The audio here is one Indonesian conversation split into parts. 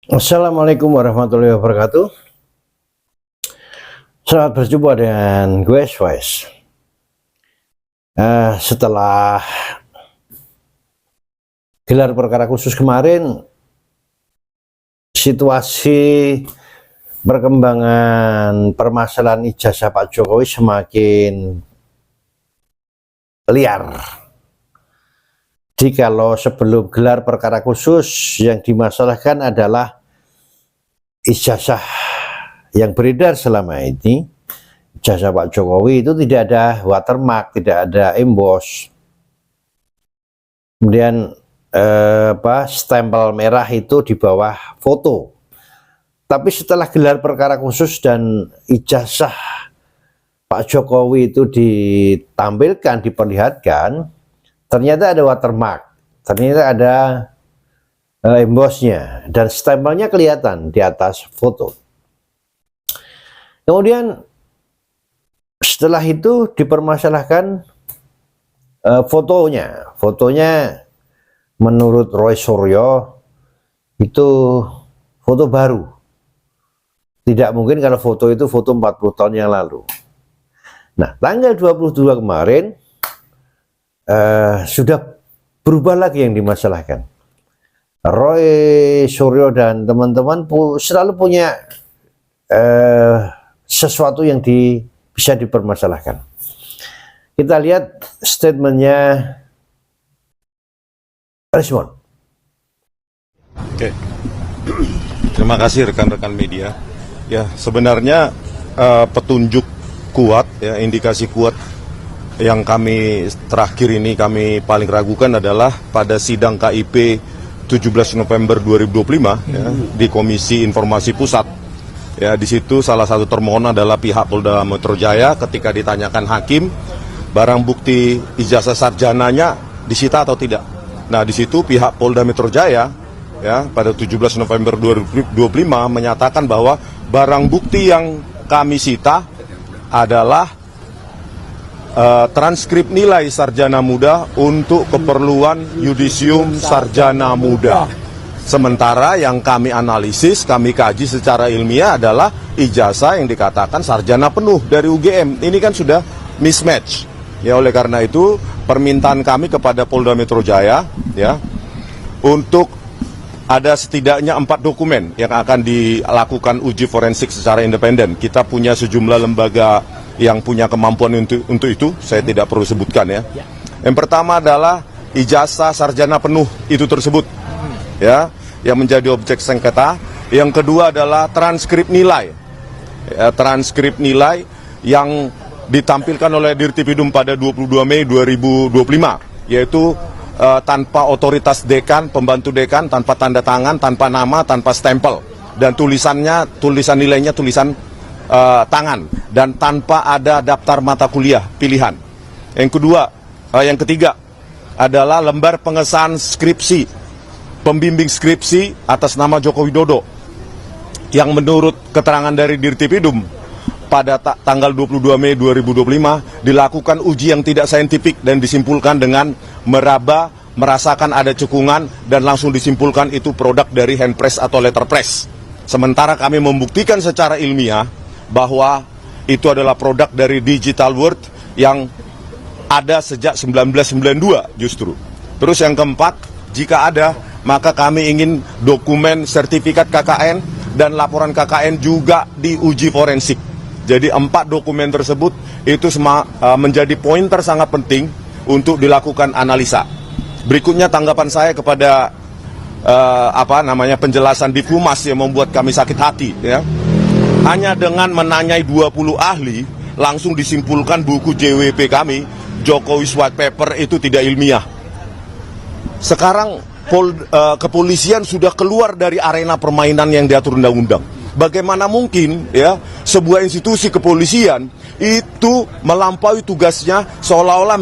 Assalamualaikum warahmatullahi wabarakatuh. Selamat berjumpa dengan gue Swais. Setelah gelar perkara khusus kemarin, situasi perkembangan permasalahan ijazah Pak Jokowi semakin liar. Jadi kalau sebelum gelar perkara khusus yang dimasalahkan adalah ijazah yang beredar selama ini, ijazah Pak Jokowi itu tidak ada watermark, tidak ada emboss. Kemudian stempel merah itu di bawah foto. Tapi setelah gelar perkara khusus dan ijazah Pak Jokowi itu ditampilkan, diperlihatkan, ternyata ada watermark, ternyata ada embossnya, dan stempelnya kelihatan di atas foto. Kemudian setelah itu dipermasalahkan fotonya menurut Roy Suryo itu foto baru. Tidak mungkin kalau foto itu foto 40 tahun yang lalu. Nah, tanggal 22 kemarin sudah berubah lagi yang dimasalahkan. Roy Suryo dan teman-teman selalu punya sesuatu yang bisa dipermasalahkan. Kita lihat statementnya Rismon. Oke, terima kasih rekan-rekan media. Ya, sebenarnya petunjuk kuat, ya, indikasi kuat yang kami terakhir ini kami paling ragukan adalah pada sidang KIP 17 November 2025 ya, di Komisi Informasi Pusat. Ya, di situ salah satu termohon adalah pihak Polda Metro Jaya. Ketika ditanyakan hakim, barang bukti ijazah sarjananya disita atau tidak. Nah, di situ pihak Polda Metro Jaya ya pada 17 November 2025 menyatakan bahwa barang bukti yang kami sita adalah transkrip nilai sarjana muda untuk keperluan yudisium sarjana muda. Sementara yang kami analisis, kami kaji secara ilmiah adalah ijazah yang dikatakan sarjana penuh dari UGM. Ini kan sudah mismatch. Ya, oleh karena itu permintaan kami kepada Polda Metro Jaya ya untuk ada setidaknya 4 dokumen yang akan dilakukan uji forensik secara independen. Kita punya sejumlah lembaga yang punya kemampuan untuk itu, saya tidak perlu sebutkan ya. Yang pertama adalah ijazah sarjana penuh itu tersebut, ya, yang menjadi objek sengketa. Yang kedua adalah transkrip nilai, ya, transkrip nilai yang ditampilkan oleh Dirtipidum pada 22 Mei 2025, yaitu tanpa otoritas dekan, pembantu dekan, tanpa tanda tangan, tanpa nama, tanpa stempel, dan tulisan nilainya tulisan tangan, dan tanpa ada daftar mata kuliah pilihan. Yang ketiga adalah lembar pengesahan skripsi, pembimbing skripsi atas nama Joko Widodo, yang menurut keterangan dari Dirtipidum pada tanggal 22 Mei 2025 dilakukan uji yang tidak saintifik dan disimpulkan dengan merasakan ada cekungan dan langsung disimpulkan itu produk dari handpress atau letterpress. Sementara kami membuktikan secara ilmiah bahwa itu adalah produk dari digital world yang ada sejak 1992 justru. Terus yang keempat, jika ada, maka kami ingin dokumen sertifikat KKN dan laporan KKN juga diuji forensik. Jadi 4 dokumen tersebut itu menjadi pointer sangat penting untuk dilakukan analisa. Berikutnya tanggapan saya kepada penjelasan Div Humas yang membuat kami sakit hati ya. Hanya dengan menanyai 20 ahli, langsung disimpulkan buku JWP kami, Jokowi's White Paper, itu tidak ilmiah. Sekarang kepolisian sudah keluar dari arena permainan yang diatur undang-undang. Bagaimana mungkin ya sebuah institusi kepolisian itu melampaui tugasnya seolah-olah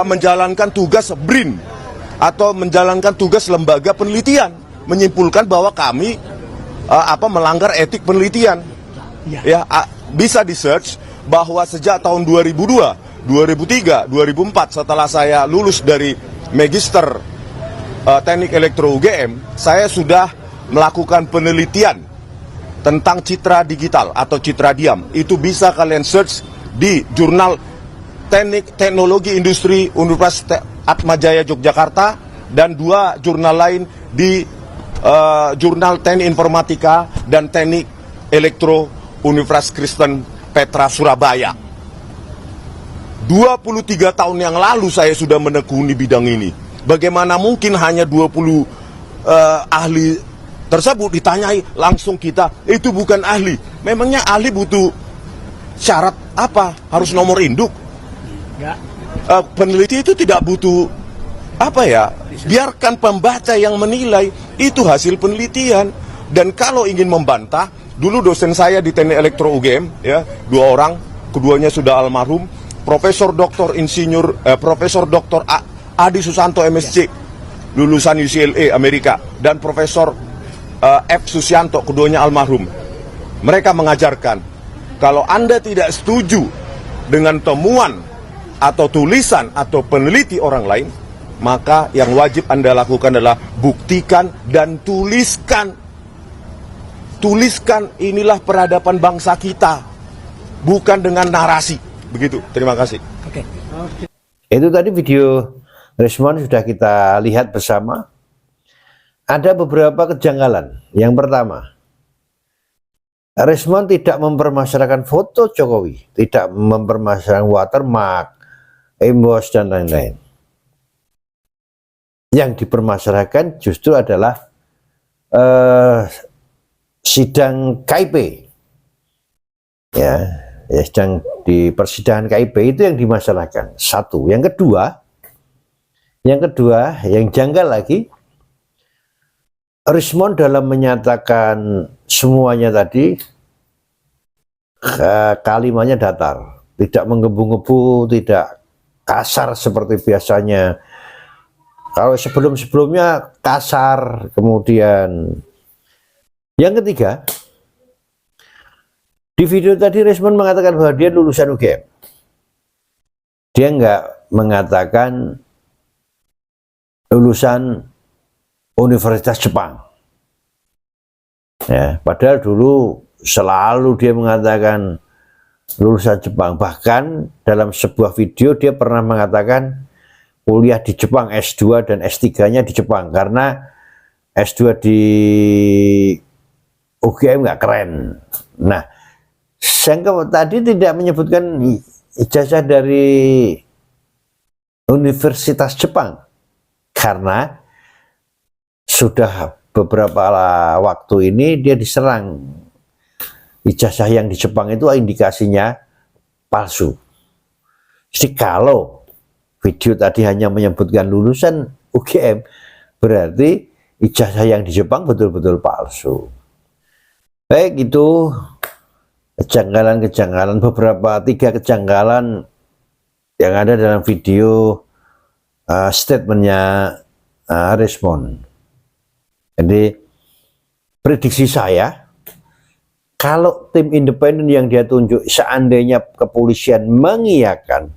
menjalankan tugas BRIN atau menjalankan tugas lembaga penelitian, menyimpulkan bahwa kami melanggar etik penelitian. Ya, bisa di search bahwa sejak tahun 2002, 2003, 2004 setelah saya lulus dari Magister Teknik Elektro UGM, saya sudah melakukan penelitian tentang citra digital atau citra diam, itu bisa kalian search di jurnal Teknik Teknologi Industri Universitas Atmajaya Yogyakarta, dan 2 jurnal lain di jurnal Teknik Informatika dan Teknik Elektro Universitas Kristen Petra Surabaya. 23 tahun yang lalu saya sudah menekuni bidang ini. Bagaimana mungkin hanya 20 ahli tersebut ditanyai langsung kita, itu bukan ahli. Memangnya ahli butuh syarat apa? Harus nomor induk? Peneliti itu tidak butuh apa ya? Biarkan pembaca yang menilai, itu hasil penelitian. Dan kalau ingin membantah, dulu dosen saya di Teknik Elektro UGM, ya, 2 orang, keduanya sudah almarhum, Profesor Dr. Profesor Dr. Adi Susanto MSc, lulusan UCLA Amerika, dan Profesor F. Susianto, keduanya almarhum. Mereka mengajarkan, kalau Anda tidak setuju dengan temuan atau tulisan atau peneliti orang lain, maka yang wajib Anda lakukan adalah buktikan dan tuliskan. Tuliskan, inilah peradaban bangsa kita, bukan dengan narasi. Begitu, terima kasih. Oke. Itu tadi video respon sudah kita lihat bersama. Ada beberapa kejanggalan. Yang pertama, Rismond tidak mempermasalahkan foto Jokowi, tidak mempermasalahkan watermark, emboss, dan lain-lain. Yang dipermasalahkan justru adalah sidang KIP. Ya, sedang di persidangan KIP itu yang dimasalahkan. Satu. Yang kedua, yang janggal lagi, Rismond dalam menyatakan semuanya tadi, kalimatnya datar, tidak menggebu-gebu, tidak kasar seperti biasanya. Kalau sebelum-sebelumnya kasar. Kemudian yang ketiga, di video tadi Rismond mengatakan bahwa dia lulusan UGM. Dia nggak mengatakan lulusan Universitas Jepang. Ya, padahal dulu selalu dia mengatakan lulusan Jepang. Bahkan dalam sebuah video dia pernah mengatakan kuliah di Jepang, S2 dan S3-nya di Jepang, karena S2 di UGM nggak keren. Nah, saya tadi tidak menyebutkan ijazah dari Universitas Jepang, karena sudah beberapa waktu ini dia diserang. Ijazah yang di Jepang itu indikasinya palsu. Jadi kalau video tadi hanya menyebutkan lulusan UGM, berarti ijazah yang di Jepang betul-betul palsu. Baik, itu kejanggalan-kejanggalan, beberapa 3 kejanggalan yang ada dalam video statementnya Rismond. Jadi prediksi saya, kalau tim independen yang dia tunjuk, seandainya kepolisian mengiyakan,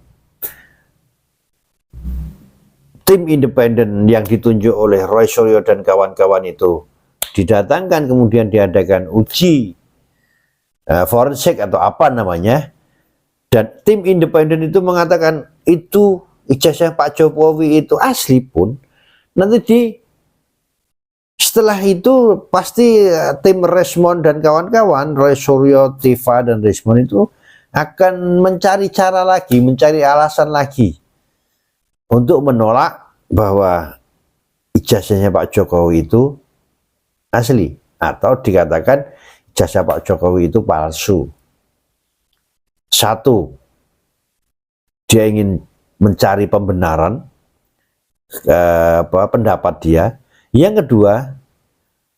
tim independen yang ditunjuk oleh Roy Suryo dan kawan-kawan itu didatangkan, kemudian diadakan uji forensik atau apa namanya, dan tim independen itu mengatakan itu ijazah Pak Jokowi itu asli pun, nanti setelah itu pasti tim Rismond dan kawan-kawan, Roy Suryo, Tiva, dan Rismond itu akan mencari cara lagi, mencari alasan lagi untuk menolak bahwa ijazahnya Pak Jokowi itu asli, atau dikatakan ijazah Pak Jokowi itu palsu. Satu, dia ingin mencari pembenaran pendapat dia. Yang kedua,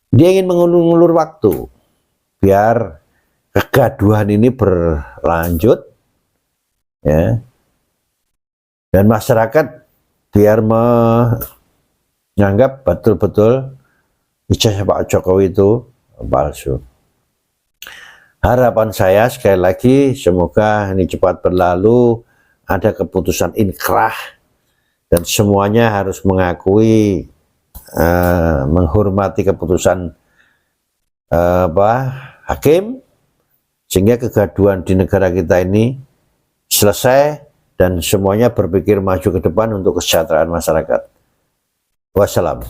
dia ingin mengulur waktu biar kegaduhan ini berlanjut, ya, dan masyarakat biar menganggap betul-betul ijazah Pak Jokowi itu palsu. Harapan saya sekali lagi, semoga ini cepat berlalu, ada keputusan inkrah, dan semuanya harus mengakui, menghormati keputusan hakim, sehingga kegaduhan di negara kita ini selesai dan semuanya berpikir maju ke depan untuk kesejahteraan masyarakat. Wassalam.